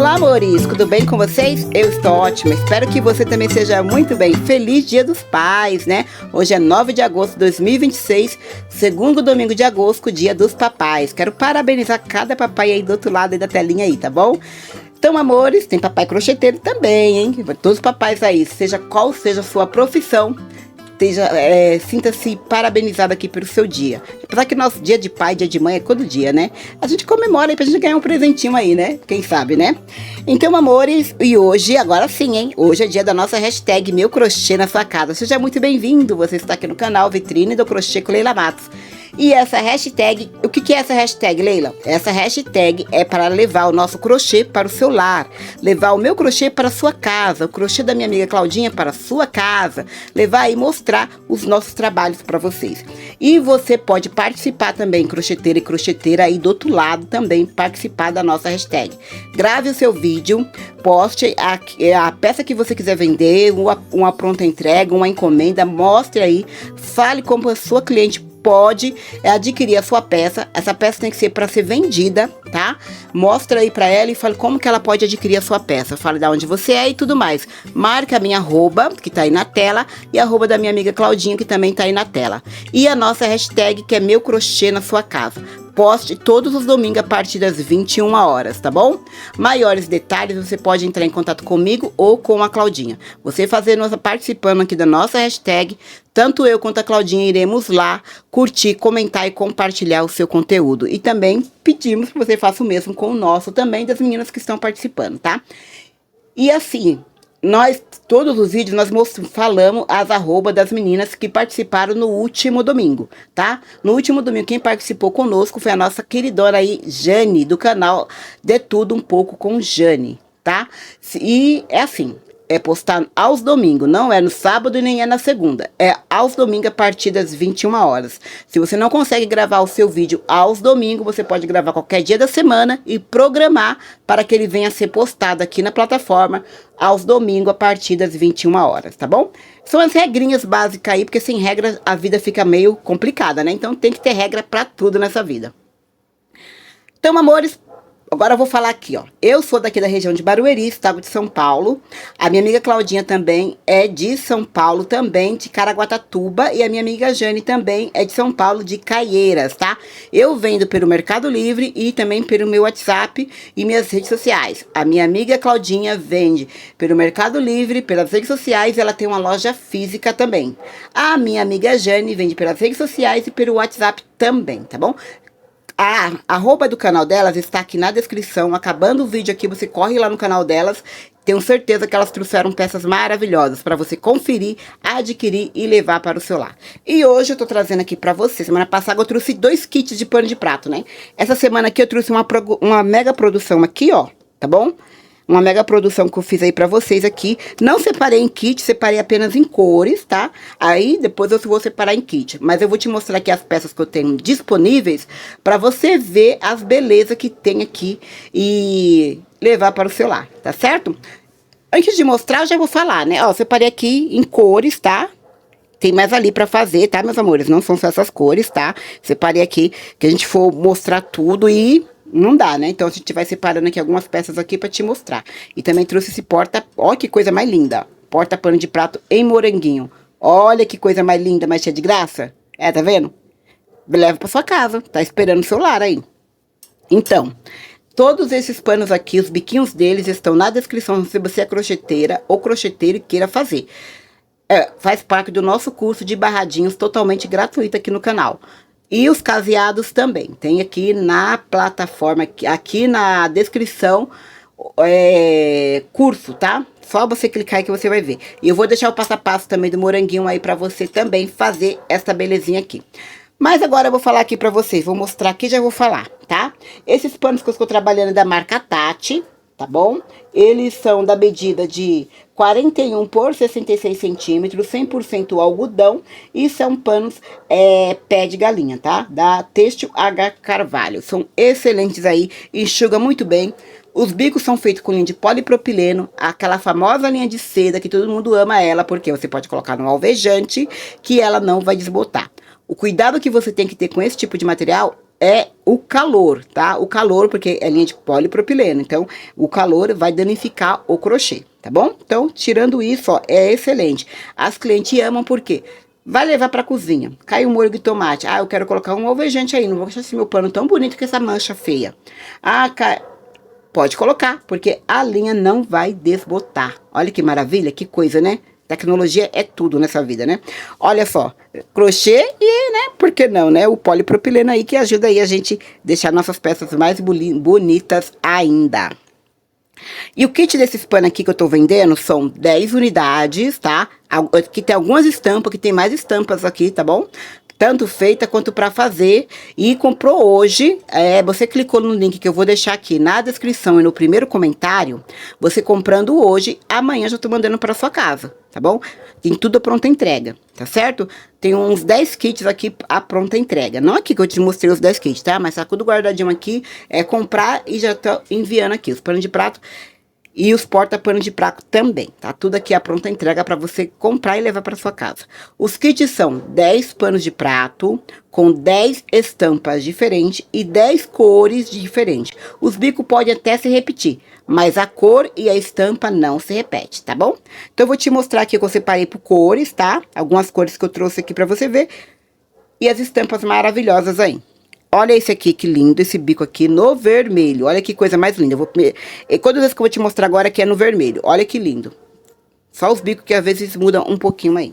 Olá, amores! Tudo bem com vocês? Eu estou ótima. Espero que você também seja muito bem. Feliz Dia dos Pais, né? Hoje é 9 de agosto de 2026, segundo domingo de agosto, Dia dos Papais. Quero parabenizar cada papai aí do outro lado aí da telinha aí, tá bom? Então, amores, tem papai crocheteiro também, hein? Todos os papais aí, seja qual seja a sua profissão, sinta-se parabenizado aqui pelo seu dia. Apesar que nosso dia de pai, dia de mãe é todo dia, né? A gente comemora aí pra gente ganhar um presentinho aí, né? Quem sabe, né? Então, amores, e hoje, agora sim, hein? Hoje é dia da nossa hashtag Meu Crochê na Sua Casa. Seja muito bem-vindo. Você está aqui no canal Vitrine do Crochê com Leila Matos. E essa hashtag, o que é essa hashtag, Leila? Essa hashtag é para levar o nosso crochê para o seu lar, levar o meu crochê para a sua casa, o crochê da minha amiga Claudinha para a sua casa, levar e mostrar os nossos trabalhos para vocês. E você pode participar também, crocheteira e crocheteira aí do outro lado também, participar da nossa hashtag. Grave o seu vídeo, poste a peça que você quiser vender, uma pronta entrega, uma encomenda, mostre aí, fale como a sua cliente pode adquirir a sua peça. Essa peça tem que ser para ser vendida, tá? Mostra aí para ela e fale como que ela pode adquirir a sua peça. Fale de onde você é e tudo mais. Marca a minha arroba, que tá aí na tela, e a arroba da minha amiga Claudinha, que também tá aí na tela. E a nossa hashtag, que é Meu Crochê na Sua Casa. Poste todos os domingos a partir das 21 horas, tá bom? Maiores detalhes, você pode entrar em contato comigo ou com a Claudinha. Você participando aqui da nossa hashtag, tanto eu quanto a Claudinha iremos lá curtir, comentar e compartilhar o seu conteúdo. E também pedimos que você faça o mesmo com o nosso também, das meninas que estão participando, tá? E assim, todos os vídeos, falamos as arrobas das meninas que participaram no último domingo, tá? No último domingo, quem participou conosco foi a nossa queridona aí, Jane, do canal De Tudo Um Pouco com Jane, tá? E é assim, é postar aos domingos, não é no sábado e nem é na segunda. É aos domingos a partir das 21 horas. Se você não consegue gravar o seu vídeo aos domingos, você pode gravar qualquer dia da semana e programar para que ele venha a ser postado aqui na plataforma aos domingos a partir das 21 horas, tá bom? São as regrinhas básicas aí, porque sem regra a vida fica meio complicada, né? Então tem que ter regra para tudo nessa vida. Então, amores, agora eu vou falar aqui, ó. Eu sou daqui da região de Barueri, estado de São Paulo. A minha amiga Claudinha também é de São Paulo, também de Caraguatatuba. E a minha amiga Jane também é de São Paulo, de Caieiras, tá? Eu vendo pelo Mercado Livre e também pelo meu WhatsApp e minhas redes sociais. A minha amiga Claudinha vende pelo Mercado Livre, pelas redes sociais, ela tem uma loja física também. A minha amiga Jane vende pelas redes sociais e pelo WhatsApp também, tá bom? A arroba do canal delas está aqui na descrição. Acabando o vídeo aqui, você corre lá no canal delas. Tenho certeza que elas trouxeram peças maravilhosas para você conferir, adquirir e levar para o seu lar. E hoje eu tô trazendo aqui para você. Semana passada eu trouxe 2 kits de pano de prato, né? Essa semana aqui eu trouxe uma mega produção aqui, ó, tá bom? Uma mega produção que eu fiz aí pra vocês aqui. Não separei em kit, separei apenas em cores, tá? Aí, depois eu vou separar em kit. Mas eu vou te mostrar aqui as peças que eu tenho disponíveis pra você ver as belezas que tem aqui e levar para o seu lar, tá certo? Antes de mostrar, eu já vou falar, né? Ó, separei aqui em cores, tá? Tem mais ali pra fazer, tá, meus amores? Não são só essas cores, tá? Separei aqui, que a gente for mostrar tudo e não dá, né? Então, a gente vai separando aqui algumas peças aqui pra te mostrar. E também trouxe esse Ó, que coisa mais linda. Porta-pano de prato em moranguinho. Olha que coisa mais linda, mais cheia de graça. É, tá vendo? Leva pra sua casa. Tá esperando o seu lar aí. Então, todos esses panos aqui, os biquinhos deles estão na descrição se você é crocheteira ou crocheteiro e queira fazer. Faz parte do nosso curso de barradinhos totalmente gratuito aqui no canal. E os caseados também, tem aqui na plataforma, aqui na descrição, curso, tá? Só você clicar aí que você vai ver. E eu vou deixar o passo a passo também do moranguinho aí pra você também fazer essa belezinha aqui. Mas agora eu vou falar aqui pra vocês, vou mostrar aqui e já vou falar, tá? Esses panos que eu estou trabalhando é da marca Tati, tá bom? Eles são da medida de 41 por 66 centímetros, 100% algodão, e são panos pé de galinha, tá? Da Têxtil H Carvalho. São excelentes aí, enxuga muito bem. Os bicos são feitos com linha de polipropileno, aquela famosa linha de seda que todo mundo ama ela, porque você pode colocar no alvejante que ela não vai desbotar. O cuidado que você tem que ter com esse tipo de material é o calor, tá? O calor, porque é linha de polipropileno, então o calor vai danificar o crochê, tá bom? Então, tirando isso, ó, é excelente. As clientes amam porque vai levar pra cozinha, cai um molho de tomate, ah, eu quero colocar um alvejante aí, não vou deixar esse meu pano tão bonito com essa mancha feia. Ah, pode colocar, porque a linha não vai desbotar. Olha que maravilha, que coisa, né? Tecnologia é tudo nessa vida, né? Olha só, crochê e, né, por que não, né? O polipropileno aí que ajuda aí a gente deixar nossas peças mais bonitas ainda. E o kit desses panos aqui que eu tô vendendo são 10 unidades, tá? Aqui tem algumas estampas, que tem mais estampas aqui, tá bom? Tanto feita quanto para fazer. E comprou hoje, você clicou no link que eu vou deixar aqui na descrição e no primeiro comentário. Você comprando hoje, amanhã já tô mandando para sua casa, tá bom? Tem tudo a pronta entrega, tá certo? Tem uns 10 kits aqui a pronta entrega. Não aqui que eu te mostrei os 10 kits, tá? Mas tá tudo guardadinho aqui. É comprar e já tô enviando aqui os panos de prato. E os porta-pano de prato também, tá? Tudo aqui à pronta entrega para você comprar e levar para sua casa. Os kits são 10 panos de prato, com 10 estampas diferentes e 10 cores diferentes. Os bicos podem até se repetir, mas a cor e a estampa não se repete, tá bom? Então, eu vou te mostrar aqui que eu separei por cores, tá? Algumas cores que eu trouxe aqui para você ver. E as estampas maravilhosas aí. Olha esse aqui, que lindo, esse bico aqui no vermelho. Olha que coisa mais linda. Toda vez que eu vou te mostrar agora que é no vermelho. Olha que lindo. Só os bicos que às vezes mudam um pouquinho aí.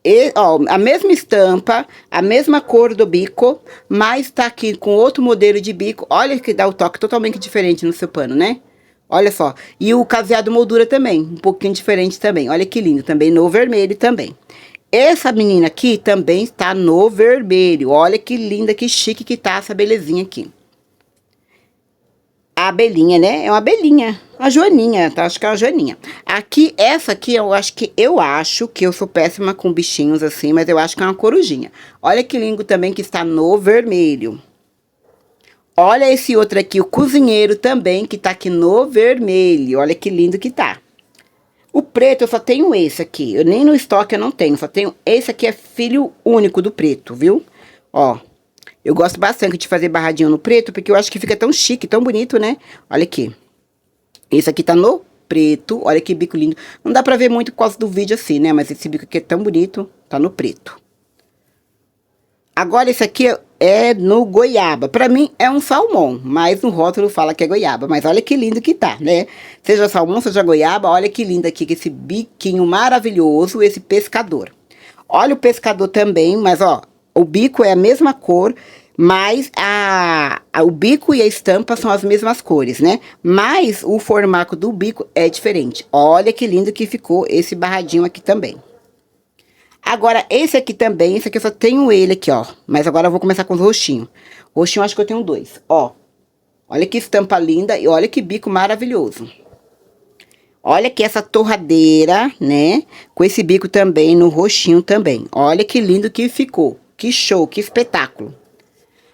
E, ó, a mesma estampa, a mesma cor do bico, mas tá aqui com outro modelo de bico. Olha que dá o toque totalmente diferente no seu pano, né? Olha só. E o caseado moldura também, um pouquinho diferente também. Olha que lindo, também no vermelho também. Essa menina aqui também está no vermelho. Olha que linda, que chique que tá essa belezinha aqui. A abelhinha, né? É uma abelhinha. A joaninha, tá? Acho que é uma joaninha. Aqui, essa aqui, eu acho que eu sou péssima com bichinhos assim, mas eu acho que é uma corujinha. Olha que lindo também que está no vermelho. Olha esse outro aqui, o cozinheiro também, que tá aqui no vermelho. Olha que lindo que tá. O preto eu só tenho esse aqui, eu nem no estoque eu não tenho, só tenho esse aqui, é filho único do preto, viu? Ó, eu gosto bastante de fazer barradinho no preto, porque eu acho que fica tão chique, tão bonito, né? Olha aqui, esse aqui tá no preto, olha que bico lindo. Não dá pra ver muito por causa do vídeo assim, né? Mas esse bico aqui é tão bonito, tá no preto. Agora esse aqui é no goiaba. Pra mim é um salmão, mas no rótulo fala que é goiaba. Mas olha que lindo que tá, né? Seja salmão, seja goiaba, olha que lindo aqui, que esse biquinho maravilhoso, esse pescador. Olha o pescador também, mas ó, o bico é a mesma cor, mas o bico e a estampa são as mesmas cores, né? Mas o formato do bico é diferente. Olha que lindo que ficou esse barradinho aqui também. Agora, esse aqui também, esse aqui eu só tenho ele aqui, ó. Mas agora eu vou começar com os roxinhos. Roxinho, acho que eu tenho 2, ó. Olha que estampa linda e olha que bico maravilhoso. Olha aqui essa torradeira, né? Com esse bico também, no roxinho também. Olha que lindo que ficou. Que show, que espetáculo.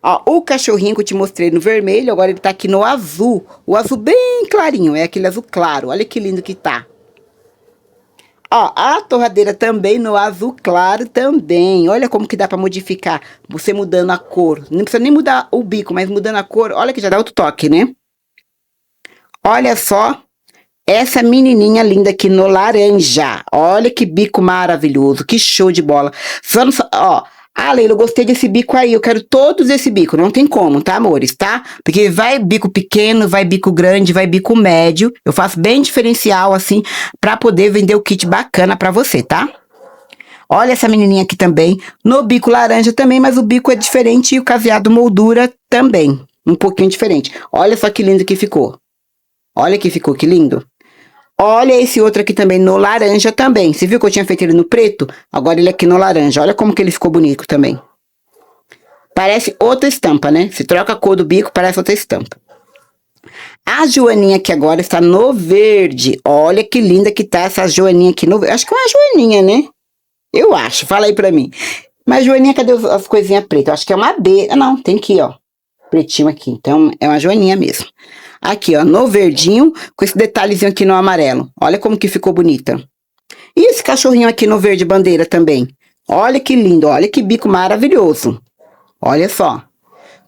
Ó, o cachorrinho que eu te mostrei no vermelho, agora ele tá aqui no azul. O azul bem clarinho, é aquele azul claro. Olha que lindo que tá. Ó, a torradeira também no azul claro também. Olha como que dá pra modificar, você mudando a cor. Não precisa nem mudar o bico, mas mudando a cor, olha que já dá outro toque, né? Olha só essa menininha linda aqui no laranja. Olha que bico maravilhoso, que show de bola. Ó, Leila, eu gostei desse bico aí, eu quero todos esse bico. Não tem como, tá, amores, tá? Porque vai bico pequeno, vai bico grande, vai bico médio. Eu faço bem diferencial, assim, pra poder vender o kit bacana pra você, tá? Olha essa menininha aqui também, no bico laranja também, mas o bico é diferente e o caseado moldura também. Um pouquinho diferente. Olha só que lindo que ficou. Olha que ficou, que lindo. Olha esse outro aqui também, no laranja também. Você viu que eu tinha feito ele no preto? Agora ele aqui no laranja. Olha como que ele ficou bonito também. Parece outra estampa, né? Se troca a cor do bico, parece outra estampa. A joaninha aqui agora está no verde. Olha que linda que tá essa joaninha aqui no verde. Acho que é uma joaninha, né? Eu acho. Fala aí pra mim. Mas joaninha, cadê as coisinhas pretas? Eu acho que é uma B. Ah, não. Tem aqui, ó. Pretinho aqui. Então, é uma joaninha mesmo. Aqui, ó, no verdinho, com esse detalhezinho aqui no amarelo. Olha como que ficou bonita. E esse cachorrinho aqui no verde bandeira também. Olha que lindo, olha que bico maravilhoso. Olha só.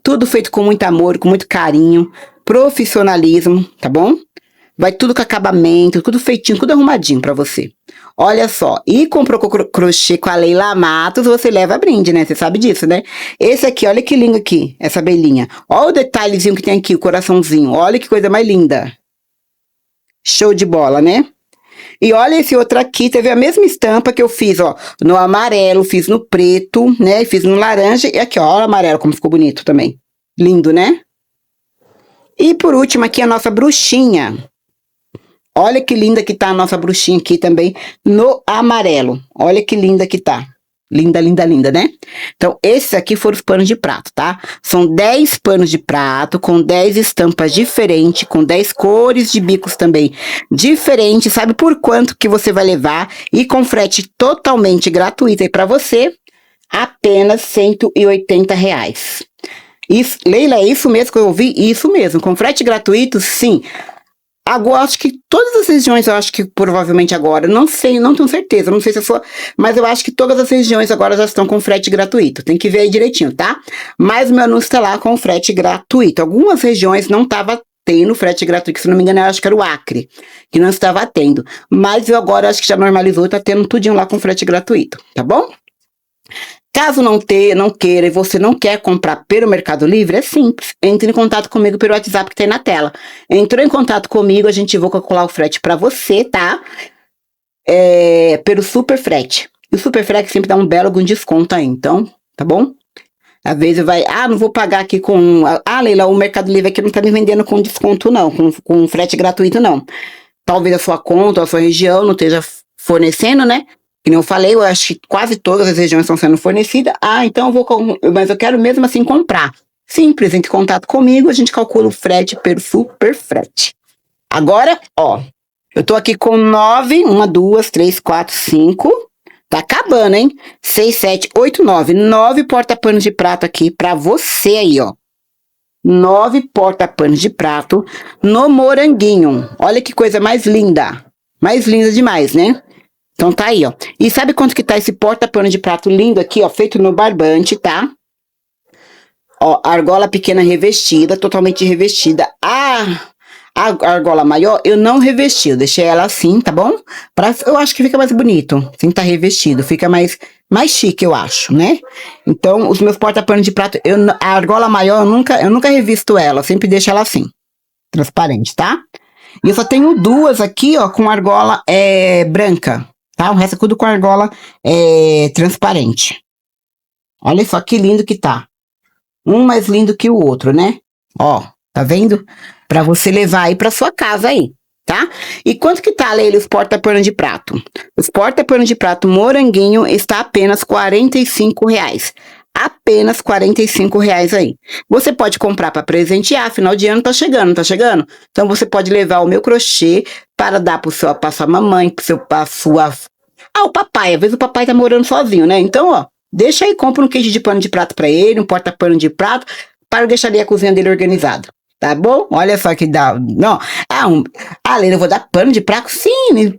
Tudo feito com muito amor, com muito carinho, profissionalismo, tá bom? Vai tudo com acabamento, tudo feitinho, tudo arrumadinho pra você. Olha só, e comprou crochê com a Leila Matos, você leva brinde, né? Você sabe disso, né? Esse aqui, olha que lindo aqui, essa abelhinha. Olha o detalhezinho que tem aqui, o coraçãozinho. Olha que coisa mais linda. Show de bola, né? E olha esse outro aqui, teve a mesma estampa que eu fiz, ó, no amarelo, fiz no preto, né, fiz no laranja, e aqui, ó, olha o amarelo como ficou bonito também. Lindo, né? E por último aqui a nossa bruxinha. Olha que linda que tá a nossa bruxinha aqui também, no amarelo. Olha que linda que tá. Linda, linda, linda, né? Então, esses aqui foram os panos de prato, tá? São 10 panos de prato, com 10 estampas diferentes, com 10 cores de bicos também diferentes. Sabe por quanto que você vai levar? E com frete totalmente gratuito aí pra você, apenas R$180. Isso, Leila, é isso mesmo que eu ouvi? Isso mesmo, com frete gratuito, sim. Agora, acho que todas as regiões, eu acho que provavelmente agora, não sei, não tenho certeza, não sei se eu for, mas eu acho que todas as regiões agora já estão com frete gratuito. Tem que ver aí direitinho, tá? Mas o meu anúncio tá lá com frete gratuito. Algumas regiões não tava tendo frete gratuito, se não me engano, eu acho que era o Acre, que não estava tendo. Mas eu agora acho que já normalizou, tá tendo tudinho lá com frete gratuito, tá bom? Caso não queira e você não quer comprar pelo Mercado Livre, é simples. Entre em contato comigo pelo WhatsApp que tem na tela. Entrou em contato comigo, a gente vai calcular o frete para você, tá? Pelo Super Frete. E o Super Frete sempre dá um belo desconto aí, então, tá bom? Às vezes vai, não vou pagar aqui com... Leila, o Mercado Livre aqui não tá me vendendo com desconto não, com frete gratuito não. Talvez a sua conta, a sua região não esteja fornecendo, né? Que nem eu falei, eu acho que quase todas as regiões estão sendo fornecidas. Então mas eu quero mesmo assim comprar. Simples, entre em contato comigo, a gente calcula o frete pelo Super Frete. Agora, ó, eu tô aqui com 9, 1, 2, 3, 4, 5. Tá acabando, hein? 6, 7, 8, 9. 9 porta-panos de prato aqui pra você aí, ó. 9 porta-panos de prato no moranguinho. Olha que coisa mais linda. Mais linda demais, né? Então tá aí, ó. E sabe quanto que tá esse porta-pano de prato lindo aqui, ó? Feito no barbante, tá? Ó, argola pequena revestida, totalmente revestida. A argola maior eu não revesti, eu deixei ela assim, tá bom? Eu acho que fica mais bonito, sem tá revestido. Fica mais chique, eu acho, né? Então, os meus porta-pano de prato, a argola maior, eu nunca revisto ela. Eu sempre deixo ela assim, transparente, tá? E eu só tenho duas aqui, ó, com argola branca. Tá? O resto é tudo com argola transparente. Olha só que lindo que tá. Um mais lindo que o outro, né? Ó, tá vendo? Pra você levar aí pra sua casa aí, tá? E quanto que tá, Leila, os porta-pano de prato? Os porta-pano de prato moranguinho está apenas R$45. Apenas R$45 aí. Você pode comprar para presentear, final de ano tá chegando, tá chegando? Então você pode levar o meu crochê para dar pra sua mamãe, pra sua... o papai, às vezes o papai tá morando sozinho, né? Então, ó, deixa aí, compra um queijo de pano de prato para ele, um porta-pano de prato, para deixar ali a cozinha dele organizada. Tá bom? Olha só que dá... Não, Leila, eu vou dar pano de prato? Sim,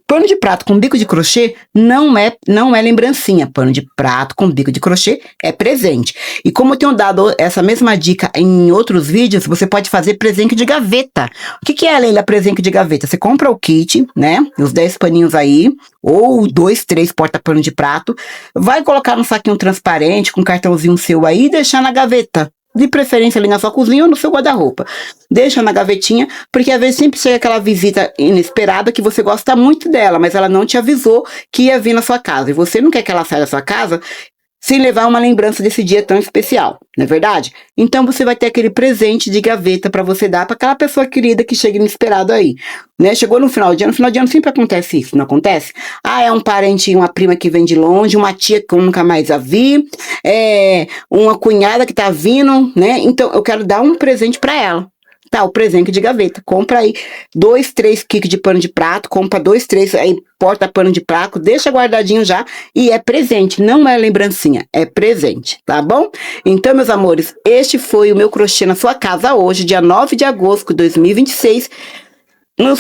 pano de prato com bico de crochê não é lembrancinha. Pano de prato com bico de crochê é presente. E como eu tenho dado essa mesma dica em outros vídeos, você pode fazer presente de gaveta. O que é, Leila, presente de gaveta? Você compra o kit, né? Os 10 paninhos aí, ou 2, 3 porta-pano de prato, vai colocar no saquinho transparente, com um cartãozinho seu aí, e deixar na gaveta. De preferência ali na sua cozinha ou no seu guarda-roupa. Deixa na gavetinha, porque às vezes sempre chega aquela visita inesperada que você gosta muito dela, mas ela não te avisou que ia vir na sua casa. E você não quer que ela saia da sua casa sem levar uma lembrança desse dia tão especial, não é verdade? Então você vai ter aquele presente de gaveta para você dar para aquela pessoa querida que chega inesperado aí, né? Chegou no final de ano sempre acontece isso, não acontece? É um parente, uma prima que vem de longe, uma tia que eu nunca mais a vi, uma cunhada que tá vindo, né? Então eu quero dar um presente para ela. Tá, o presente de gaveta. Compra aí 2, 3 kits de pano de prato, compra 2, 3 aí, porta-pano de prato, deixa guardadinho já e é presente, não é lembrancinha, é presente, tá bom? Então, meus amores, este foi o meu crochê na sua casa hoje, dia 9 de agosto de 2026. no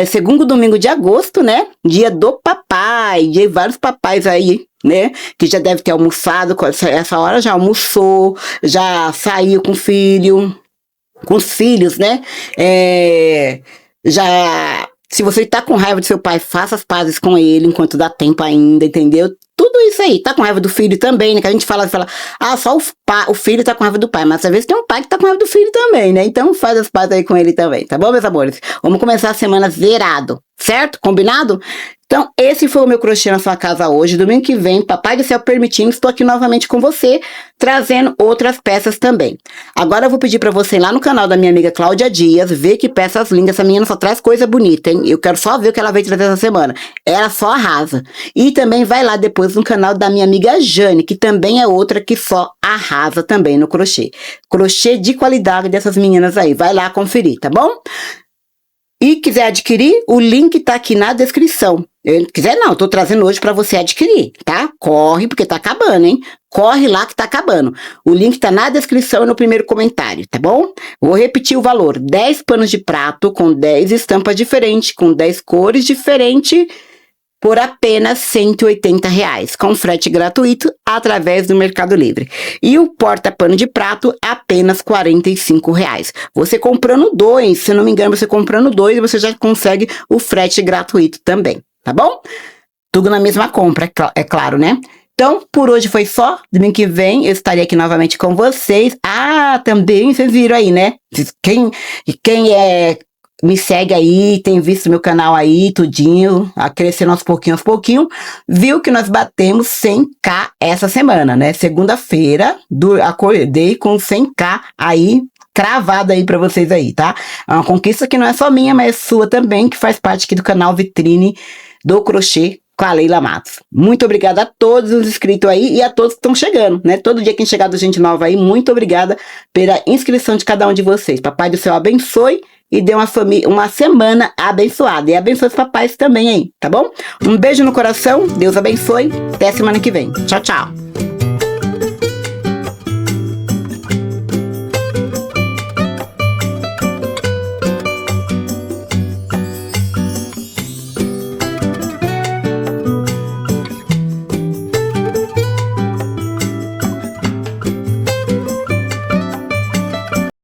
segundo domingo de agosto, né? Dia do papai, de vários papais aí, né? Que já deve ter almoçado, essa hora já almoçou, já saiu com o filho, com os filhos, né? Já, se você tá com raiva do seu pai, faça as pazes com ele enquanto dá tempo ainda, entendeu? Tudo isso aí, tá com raiva do filho também, né? Que a gente fala, só o filho tá com raiva do pai, mas às vezes tem um pai que tá com raiva do filho também, né? Então faz as pazes aí com ele também, tá bom, meus amores? Vamos começar a semana zerado, certo? Combinado? Então, esse foi o meu crochê na sua casa hoje. Domingo que vem, Papai do Céu permitindo, estou aqui novamente com você, trazendo outras peças também. Agora eu vou pedir para você ir lá no canal da minha amiga Cláudia Dias, ver que peças lindas. Essa menina só traz coisa bonita, hein? Eu quero só ver o que ela veio trazer essa semana. Ela só arrasa. E também vai lá depois no canal da minha amiga Jane, que também é outra que só arrasa também no crochê. Crochê de qualidade dessas meninas aí. Vai lá conferir, tá bom? E quiser adquirir, o link tá aqui na descrição. Quiser não, tô trazendo hoje para você adquirir, tá? Corre, porque tá acabando, hein? Corre lá que tá acabando. O link tá na descrição e no primeiro comentário, tá bom? Vou repetir o valor. 10 panos de prato com 10 estampas diferentes, com 10 cores diferentes, por apenas R$180, com frete gratuito através do Mercado Livre. E o porta-pano de prato, apenas R$45. Você comprando 2, se não me engano, você comprando 2, você já consegue o frete gratuito também, tá bom? Tudo na mesma compra, é claro, né? Então, por hoje foi só. Domingo que vem eu estarei aqui novamente com vocês. Ah, também, vocês viram aí, né? Quem me segue aí, tem visto meu canal aí, tudinho, crescendo aos pouquinho, viu que nós batemos 100k essa semana, né? Segunda-feira, acordei com 100k aí, cravado aí pra vocês aí, tá? É uma conquista que não é só minha, mas é sua também, que faz parte aqui do canal Vitrine do Crochê com a Leila Matos. Muito obrigada a todos os inscritos aí e a todos que estão chegando, né? Todo dia que tem chegado gente nova aí, muito obrigada pela inscrição de cada um de vocês. Papai do Céu abençoe e dê uma semana abençoada. E abençoe os papais também aí, tá bom? Um beijo no coração, Deus abençoe. Até semana que vem. Tchau, tchau.